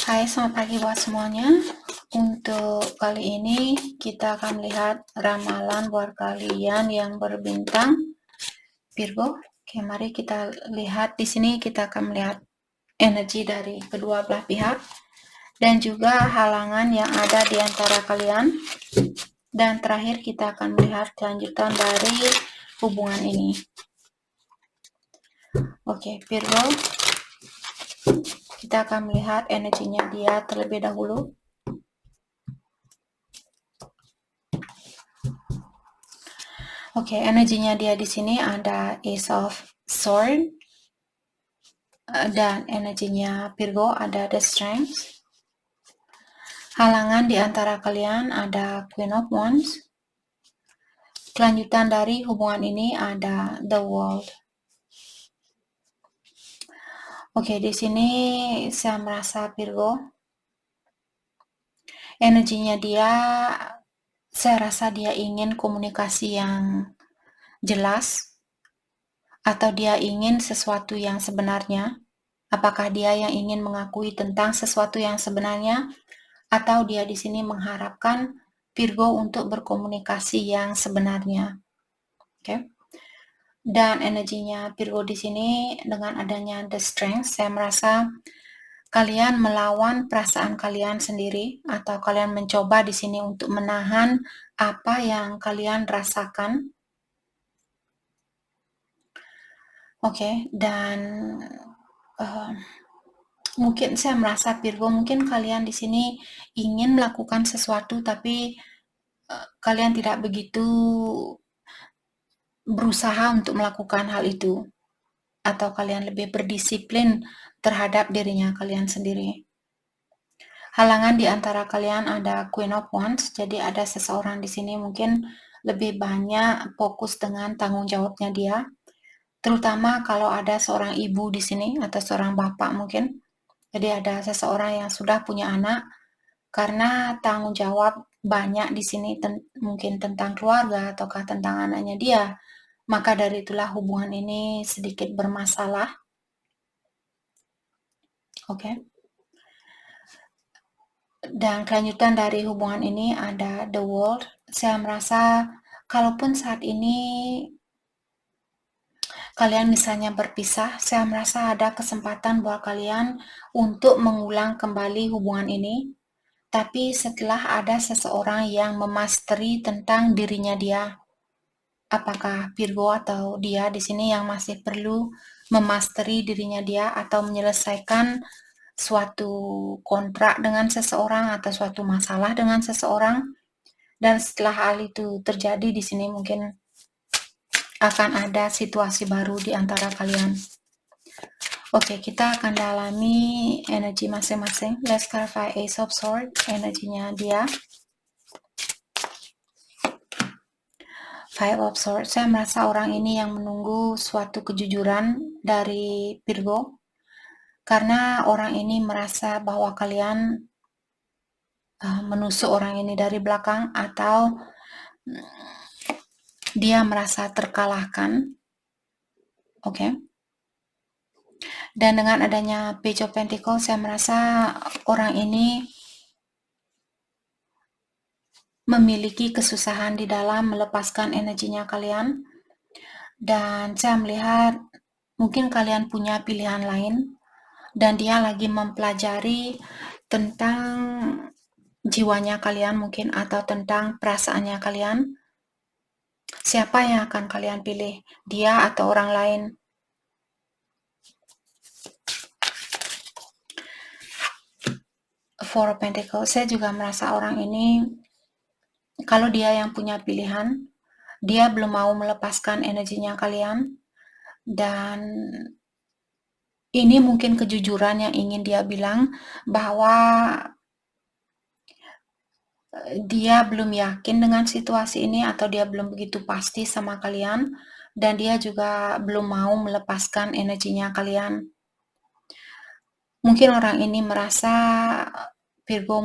Hai, selamat pagi buat semuanya. Untuk kali ini kita akan melihat ramalan buat kalian yang berbintang Virgo. Oke, mari kita lihat di sini. Kita akan melihat energi dari kedua belah pihak dan juga halangan yang ada di antara kalian. Dan terakhir kita akan melihat kelanjutan dari hubungan ini. Oke, Virgo, kita akan melihat energinya dia terlebih dahulu. Oke, energinya dia di sini ada Ace of Swords dan energinya Virgo ada The Strength. Halangan di antara kalian ada Queen of Wands. Kelanjutan dari hubungan ini ada The World. Oke, di sini saya merasa Virgo energinya dia, saya rasa dia ingin komunikasi yang jelas, atau dia ingin sesuatu yang sebenarnya. Apakah dia yang ingin mengakui tentang sesuatu yang sebenarnya, atau dia di sini mengharapkan Virgo untuk berkomunikasi yang sebenarnya. Oke. Dan energinya Virgo di sini dengan adanya The Strength, saya merasa kalian melawan perasaan kalian sendiri, atau kalian mencoba di sini untuk menahan apa yang kalian rasakan. Oke, dan mungkin saya merasa Virgo, mungkin kalian di sini ingin melakukan sesuatu tapi kalian tidak begitu berusaha untuk melakukan hal itu, atau kalian lebih berdisiplin terhadap dirinya kalian sendiri. Halangan di antara kalian ada Queen of Wands, jadi ada seseorang di sini mungkin lebih banyak fokus dengan tanggung jawabnya dia, terutama kalau ada seorang ibu di sini atau seorang bapak mungkin. Jadi ada seseorang yang sudah punya anak, karena tanggung jawab banyak di sini mungkin tentang keluarga ataukah tentang anaknya dia, maka dari itulah hubungan ini sedikit bermasalah. Oke. Dan kelanjutan dari hubungan ini ada The World. Saya merasa kalaupun saat ini kalian misalnya berpisah, saya merasa ada kesempatan buat kalian untuk mengulang kembali hubungan ini. Tapi setelah ada seseorang yang memasteri tentang dirinya dia, apakah Virgo atau dia di sini yang masih perlu memasteri dirinya dia atau menyelesaikan suatu kontrak dengan seseorang atau suatu masalah dengan seseorang, dan setelah hal itu terjadi di sini mungkin akan ada situasi baru di antara kalian. Oke, kita akan dalami energi masing-masing. Let's clarify Ace of Swords, energinya dia. Five of Swords, saya merasa orang ini yang menunggu suatu kejujuran dari Virgo, karena orang ini merasa bahwa kalian menusuk orang ini dari belakang, atau dia merasa terkalahkan. Oke. Dan dengan adanya Page of Pentacles, saya merasa orang ini memiliki kesusahan di dalam melepaskan energinya kalian. Dan saya melihat mungkin kalian punya pilihan lain, dan dia lagi mempelajari tentang jiwanya kalian mungkin, atau tentang perasaannya kalian. Siapa yang akan kalian pilih, dia atau orang lain? Four of Pentacles, saya juga merasa orang ini, kalau dia yang punya pilihan, dia belum mau melepaskan energinya kalian, dan ini mungkin kejujuran yang ingin dia bilang, bahwa dia belum yakin dengan situasi ini, atau dia belum begitu pasti sama kalian, dan dia juga belum mau melepaskan energinya kalian. Mungkin orang ini merasa Virgo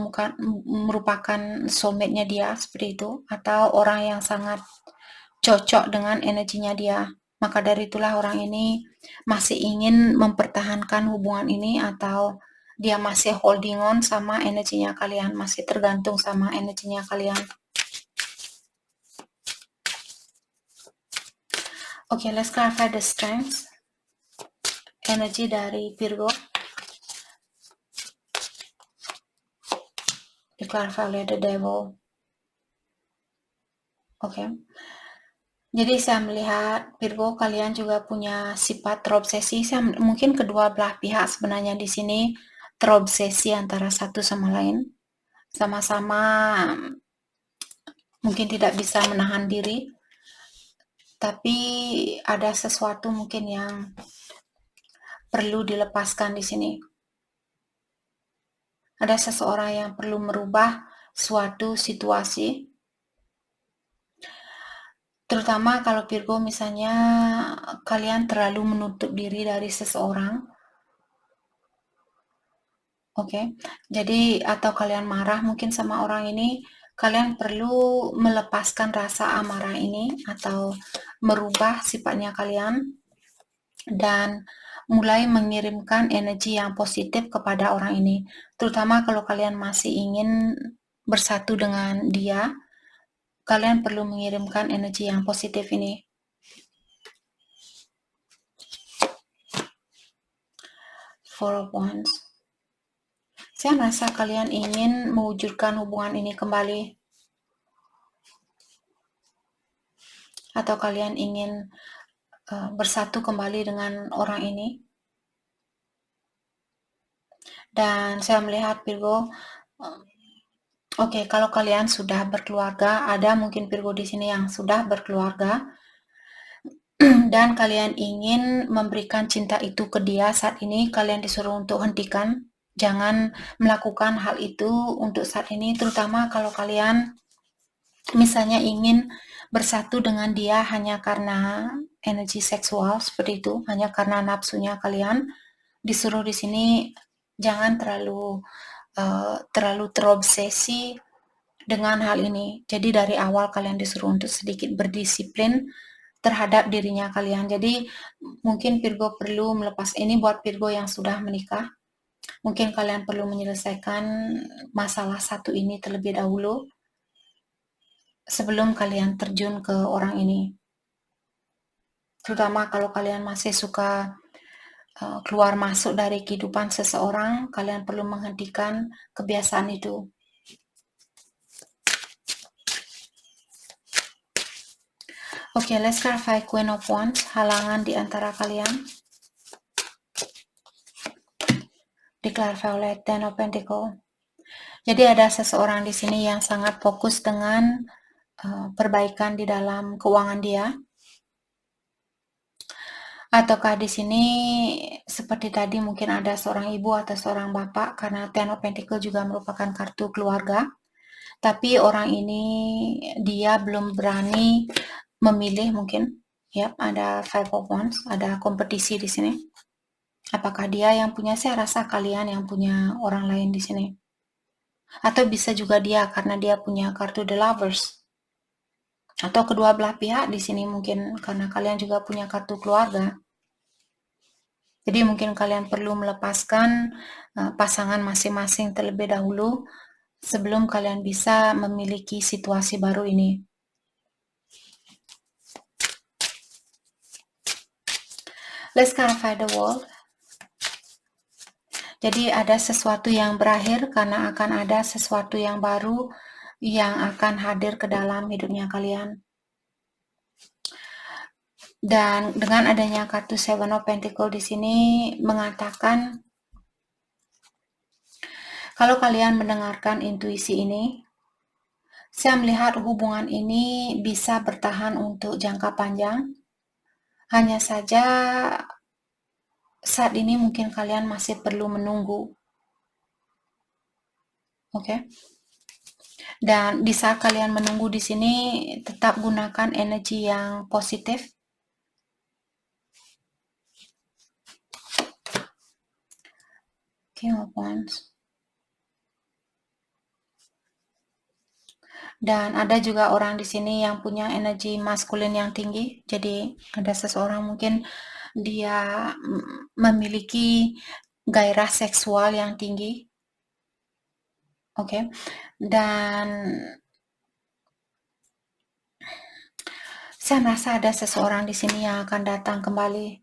merupakan soulmate-nya dia, seperti itu, atau orang yang sangat cocok dengan energinya dia. Maka dari itulah orang ini masih ingin mempertahankan hubungan ini, atau dia masih holding on sama energinya kalian, masih tergantung sama energinya kalian. Okay, let's clarify the strengths. Energi dari Virgo di-clarify oleh the devil. Okay. Jadi saya melihat Virgo kalian juga punya sifat terobsesi. Mungkin kedua belah pihak sebenarnya di sini terobsesi antara satu sama lain. Sama-sama mungkin tidak bisa menahan diri. Tapi ada sesuatu mungkin yang perlu dilepaskan di sini. Ada seseorang yang perlu merubah suatu situasi. Terutama kalau Virgo misalnya kalian terlalu menutup diri dari seseorang. Oke. Jadi atau kalian marah mungkin sama orang ini, kalian perlu melepaskan rasa amarah ini atau merubah sifatnya kalian dan mulai mengirimkan energi yang positif kepada orang ini. Terutama kalau kalian masih ingin bersatu dengan dia, kalian perlu mengirimkan energi yang positif ini. Four of Wands. Saya merasa kalian ingin mewujudkan hubungan ini kembali. Atau kalian ingin bersatu kembali dengan orang ini. Dan saya melihat Virgo, Oke, kalau kalian sudah berkeluarga, ada mungkin Virgo di sini yang sudah berkeluarga, dan kalian ingin memberikan cinta itu ke dia saat ini, kalian disuruh untuk hentikan. Jangan melakukan hal itu untuk saat ini, terutama kalau kalian misalnya ingin bersatu dengan dia hanya karena energi seksual seperti itu, hanya karena nafsunya kalian, disuruh di sini jangan terlalu terobsesi dengan hal ini. Jadi dari awal kalian disuruh untuk sedikit berdisiplin terhadap dirinya kalian. Jadi mungkin Virgo perlu melepas ini buat Virgo yang sudah menikah. Mungkin kalian perlu menyelesaikan masalah satu ini terlebih dahulu sebelum kalian terjun ke orang ini. Terutama kalau kalian masih suka keluar masuk dari kehidupan seseorang, kalian perlu menghentikan kebiasaan itu. Oke, let's clarify Queen of Wands, halangan di antara kalian. Di-clarify oleh Ten of Pentacles. Jadi ada seseorang di sini yang sangat fokus dengan perbaikan di dalam keuangan dia. Ataukah di sini seperti tadi mungkin ada seorang ibu atau seorang bapak, karena Ten of Pentacles juga merupakan kartu keluarga. Tapi orang ini dia belum berani memilih mungkin. Ya, ada Five of Wands, ada kompetisi di sini. Apakah dia yang punya? Saya rasa kalian yang punya orang lain di sini. Atau bisa juga dia karena dia punya kartu The Lovers. Atau kedua belah pihak di sini mungkin karena kalian juga punya kartu keluarga. Jadi mungkin kalian perlu melepaskan pasangan masing-masing terlebih dahulu sebelum kalian bisa memiliki situasi baru ini. Let's clarify the world. Jadi ada sesuatu yang berakhir karena akan ada sesuatu yang baru yang akan hadir ke dalam hidupnya kalian. Dan dengan adanya kartu Seven of Pentacles di sini mengatakan kalau kalian mendengarkan intuisi ini, saya melihat hubungan ini bisa bertahan untuk jangka panjang. Hanya saja saat ini mungkin kalian masih perlu menunggu. Oke. Dan di saat kalian menunggu di sini tetap gunakan energi yang positif. King of Wands. Dan ada juga orang di sini yang punya energi maskulin yang tinggi. Jadi ada seseorang mungkin dia memiliki gairah seksual yang tinggi. Oke. Dan saya merasa ada seseorang di sini yang akan datang kembali.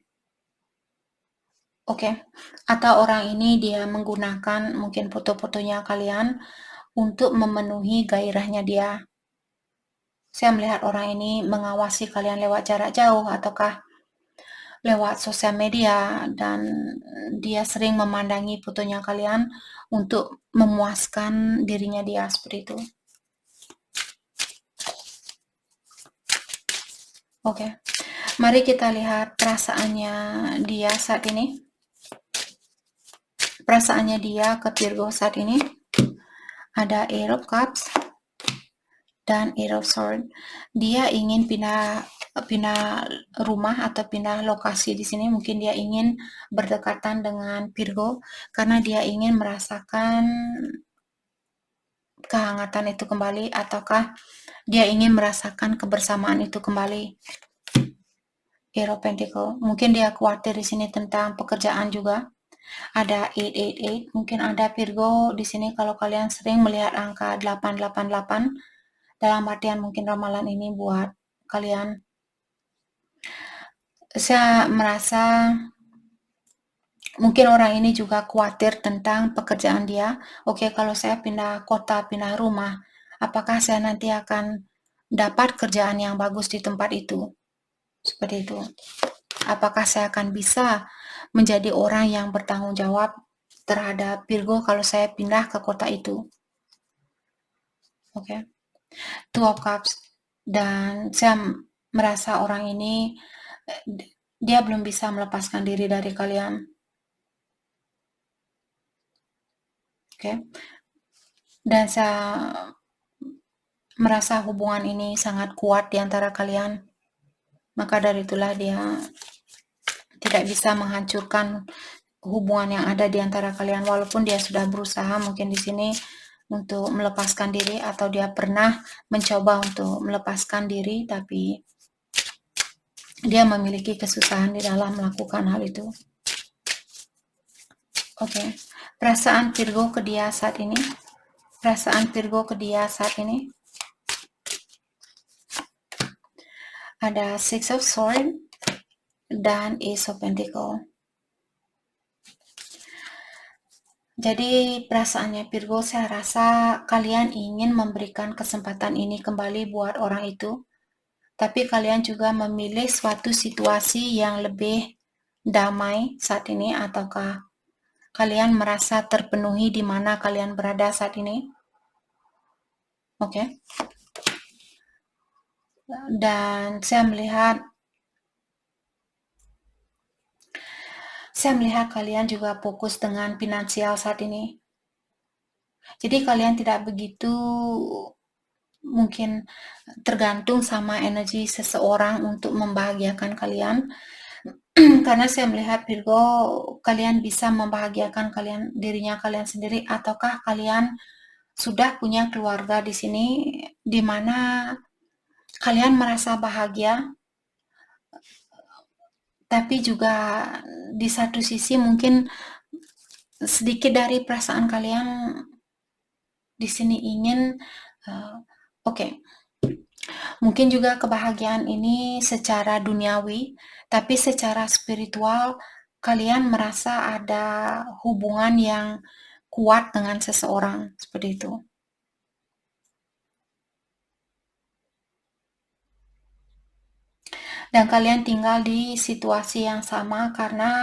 Oke. Atau orang ini dia menggunakan mungkin foto-fotonya kalian untuk memenuhi gairahnya dia. Saya melihat orang ini mengawasi kalian lewat jarak jauh ataukah lewat sosial media, dan dia sering memandangi fotonya kalian untuk memuaskan dirinya dia, seperti itu. Oke. Mari kita lihat perasaannya dia saat ini. Perasaannya dia ke Virgo saat ini. Ada Ace of Cups dan Ace of Swords. Dia ingin pindah rumah atau pindah lokasi di sini. Mungkin dia ingin berdekatan dengan Virgo karena dia ingin merasakan kehangatan itu kembali, ataukah dia ingin merasakan kebersamaan itu kembali. Hero Pentacle. Mungkin dia khawatir di sini tentang pekerjaan juga. Ada 888. Mungkin ada Virgo di sini kalau kalian sering melihat angka 888, dalam artian mungkin ramalan ini buat kalian. Saya merasa mungkin orang ini juga khawatir tentang pekerjaan dia. Oke, kalau saya pindah kota, pindah rumah, apakah saya nanti akan dapat kerjaan yang bagus di tempat itu? Seperti itu. Apakah saya akan bisa menjadi orang yang bertanggung jawab terhadap Virgo kalau saya pindah ke kota itu? Oke. Two of Cups. Dan saya merasa orang ini dia belum bisa melepaskan diri dari kalian. Oke. Dan saya merasa hubungan ini sangat kuat di antara kalian. Maka dari itulah dia tidak bisa menghancurkan hubungan yang ada di antara kalian, walaupun dia sudah berusaha mungkin di sini untuk melepaskan diri, atau dia pernah mencoba untuk melepaskan diri, tapi dia memiliki kesusahan di dalam melakukan hal itu. Oke. Perasaan Virgo ke dia saat ini. Perasaan Virgo ke dia saat ini. Ada Six of Swords dan Ace of Pentacles. Jadi perasaannya Virgo, saya rasa kalian ingin memberikan kesempatan ini kembali buat orang itu, tapi kalian juga memilih suatu situasi yang lebih damai saat ini, ataukah kalian merasa terpenuhi di mana kalian berada saat ini? Oke. Dan saya melihat kalian juga fokus dengan finansial saat ini. Jadi kalian tidak begitu mungkin tergantung sama energi seseorang untuk membahagiakan kalian. Karena saya melihat Virgo, kalian bisa membahagiakan dirinya kalian sendiri, ataukah kalian sudah punya keluarga di sini di mana kalian merasa bahagia, tapi juga di satu sisi mungkin sedikit dari perasaan kalian di sini ingin oke. Mungkin juga kebahagiaan ini secara duniawi, tapi secara spiritual kalian merasa ada hubungan yang kuat dengan seseorang, seperti itu. Dan kalian tinggal di situasi yang sama karena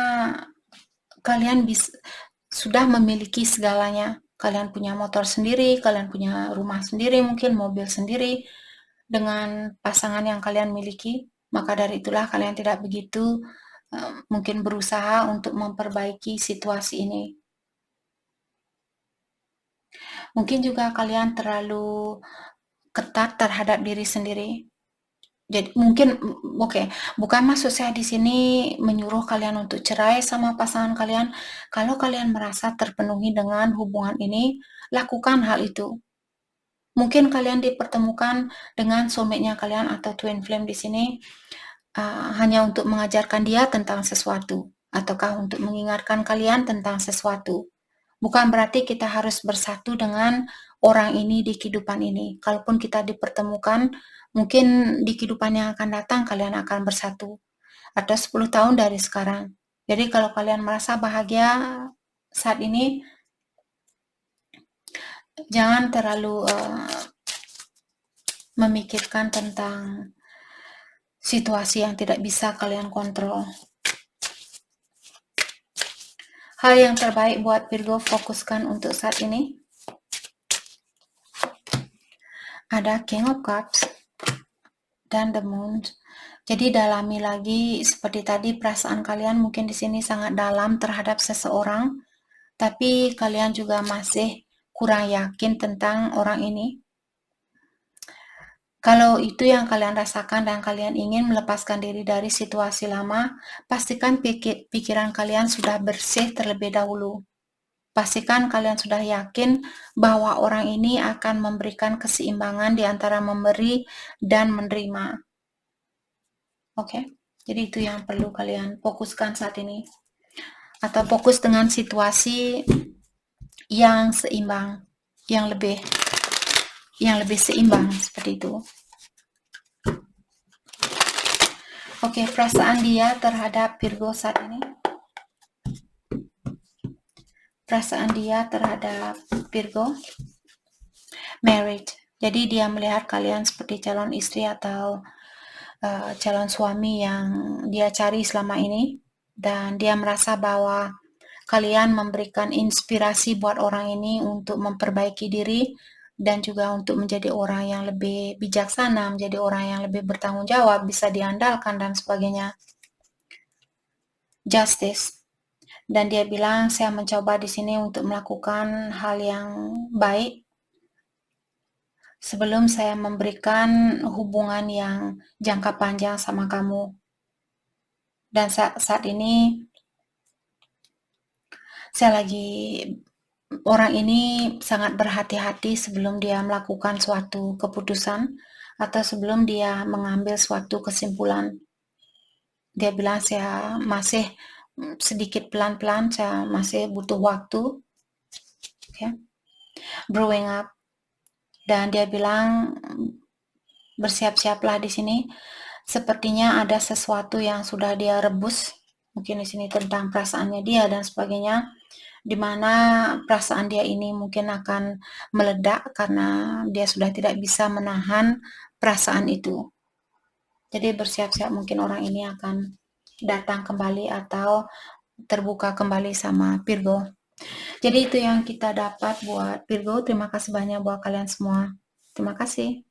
kalian sudah memiliki segalanya. Kalian punya motor sendiri, kalian punya rumah sendiri, mungkin mobil sendiri dengan pasangan yang kalian miliki. Maka dari itulah kalian tidak begitu mungkin berusaha untuk memperbaiki situasi ini. Mungkin juga kalian terlalu ketat terhadap diri sendiri. Jadi mungkin bukan maksud saya di sini menyuruh kalian untuk cerai sama pasangan kalian. Kalau kalian merasa terpenuhi dengan hubungan ini, lakukan hal itu. Mungkin kalian dipertemukan dengan soulmate-nya kalian atau twin flame di sini hanya untuk mengajarkan dia tentang sesuatu, ataukah untuk mengingatkan kalian tentang sesuatu. Bukan berarti kita harus bersatu dengan orang ini di kehidupan ini. Kalaupun kita dipertemukan, mungkin di kehidupan yang akan datang kalian akan bersatu. Atau 10 tahun dari sekarang. Jadi kalau kalian merasa bahagia saat ini, jangan terlalu memikirkan tentang situasi yang tidak bisa kalian kontrol. Hal yang terbaik buat Virgo fokuskan untuk saat ini ada King of Cups dan The Moon. Jadi dalami lagi seperti tadi, perasaan kalian mungkin di sini sangat dalam terhadap seseorang, tapi kalian juga masih kurang yakin tentang orang ini. Kalau itu yang kalian rasakan dan kalian ingin melepaskan diri dari situasi lama, pastikan pikiran kalian sudah bersih terlebih dahulu. Pastikan kalian sudah yakin bahwa orang ini akan memberikan keseimbangan di antara memberi dan menerima. Oke, jadi itu yang perlu kalian fokuskan saat ini. Atau fokus dengan situasi yang seimbang, yang lebih seimbang seperti itu. Oke, perasaan dia terhadap Virgo saat ini. Perasaan dia terhadap Virgo. Marriage. Jadi dia melihat kalian seperti calon istri atau calon suami yang dia cari selama ini, dan dia merasa bahwa kalian memberikan inspirasi buat orang ini untuk memperbaiki diri dan juga untuk menjadi orang yang lebih bijaksana, menjadi orang yang lebih bertanggung jawab, bisa diandalkan dan sebagainya. Justice. Dan dia bilang, saya mencoba di sini untuk melakukan hal yang baik sebelum saya memberikan hubungan yang jangka panjang sama kamu. Dan saat ini orang ini sangat berhati-hati sebelum dia melakukan suatu keputusan atau sebelum dia mengambil suatu kesimpulan. Dia bilang, saya masih sedikit pelan-pelan, saya masih butuh waktu. Okay. Growing up. Dan dia bilang, bersiap-siaplah di sini. Sepertinya ada sesuatu yang sudah dia rebus, mungkin di sini tentang perasaannya dia dan sebagainya, di mana perasaan dia ini mungkin akan meledak karena dia sudah tidak bisa menahan perasaan itu. Jadi bersiap-siap, mungkin orang ini akan datang kembali atau terbuka kembali sama Virgo. Jadi itu yang kita dapat buat Virgo. Terima kasih banyak buat kalian semua. Terima kasih.